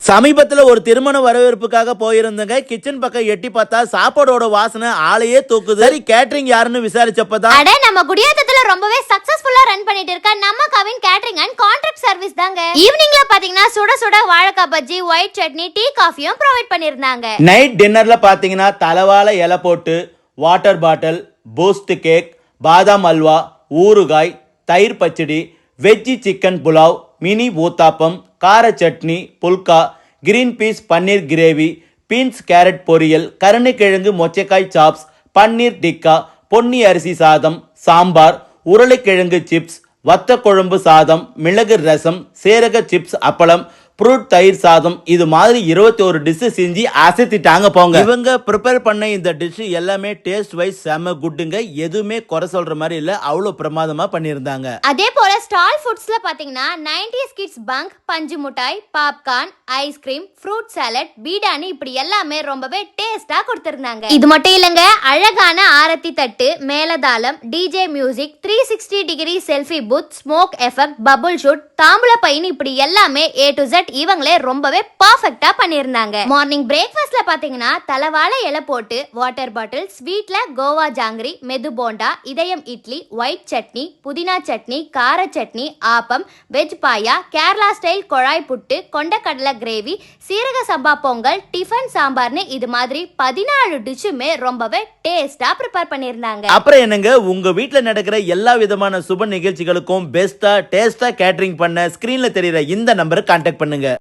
சமீபத்துல ஒரு திருமண வரவேற்புக்காக போயிருந்தங்க. கிச்சன் பக்கம் எட்டி பார்த்தா சாப்பாடோட வாசனை ஆளையே தூக்குது. சரி கேட்டரிங் யாருன்னு விசாரிச்சப்பதான் அட நம்ம குடியாத்தத்துல ரொம்பவே சக்சஸ்ஃபுல்லா ரன் பண்ணிட்டு இருக்க நம்ம Kavin catering and contract service தாங்க. ஈவினிங்ல பாத்தீங்கன்னா சுட சுட வாழைக்காய் பஜ்ஜி, ஒயிட் சட்னி, டீ காஃபியும் ப்ரொவைட் பண்ணிருந்தாங்க. நைட் டின்னர்ல பாத்தீங்கன்னா தலவாழை இலை போட்டு வாட்டர் பாட்டில், பூஸ்ட் கேக், பாதாம் அல்வா, ஊறுகாய், தயிர் pachadi, veggie chicken pulao, mini uthappam, கார chutney, phulka, green peas paneer gravy, beans carrot poriyal, கருணைக்கிழங்கு மொச்சக்காய் சாப்ஸ், பன்னீர் டிக்கா, பொன்னி அரிசி சாதம், சாம்பார், உருளைக்கிழங்கு சிப்ஸ், வத்த குழம்பு சாதம், மிளகு ரசம், சீரக சிப்ஸ், அப்பளம், ஃப்ரூட் தயிர் சாதம், இது மாதிரி 21 டிஷ் செஞ்சு அசத்திட்டாங்க போங்க. இவங்க ப்ரிப்பேர் பண்ண இந்த டிஷ் எல்லாமே டேஸ்ட் வைஸ் செம குட்டுங்க. எதுவுமே குறை சொல்ற மாதிரி இல்ல, அவ்வளவு பிரமாதமா பண்ணியிருந்தாங்க. அதே போல ஸ்டால் ஃபுட்ஸ்ல பாத்தீங்கன்னா 90s கிட்ஸ் பங்க், பஞ்சு மிட்டாய், பாப்கார்ன், ஐஸ்கிரீம், ஃப்ரூட் சாலட், பீடானி இப்படி எல்லாமே ரொம்பவே டேஸ்டா கொடுத்திருந்தாங்க. இது மட்டும் இல்லங்க, அழகான ஆரத்தி தட்டு, மேலதாளம், DJ music, 360 degree selfie booth, smoke effect, bubble shoot, தாம்பூல பையன் இப்படி எல்லாமே A to Z இவங்களே ரொம்பவே பர்ஃபெக்ட்டா பண்ணிருந்தாங்க. மார்னிங் பிரேக்ஃபாஸ்ட்ல பாத்தீங்கன்னா தலவாழை இலை போட்டு வாட்டர் பாட்டில், ஸ்வீட்ல கோவா ஜாங்கிரி, மெது போண்டா, இதயம் இட்லி, ஒயிட் சட்னி, புதினா சட்னி, கார சட்னி, ஆப்பம், வெஜ் பாயா, கேரளா ஸ்டைல் கொழாய் புட்டு, கொண்டக்கடலை கிரேவி, சீரக சம்பா பொங்கல், டிஃபன் சாம்பார்னு இது மாதிரி 14 டிஷ்ஷுமே ரொம்பவே டேஸ்டா ப்ரிப்பேர் பண்ணிருந்தாங்க. அப்புறம் என்னங்க, உங்க வீட்ல நடக்கிற எல்லா விதமான சுப நிகழ்ச்சிகளுக்கும் பெஸ்டா டேஸ்டா கேட்டரிங் பண்ண ஸ்கிரீன்ல தெரியுற இந்த நம்பரை கான்டாக்ட் பண்ணுங்க.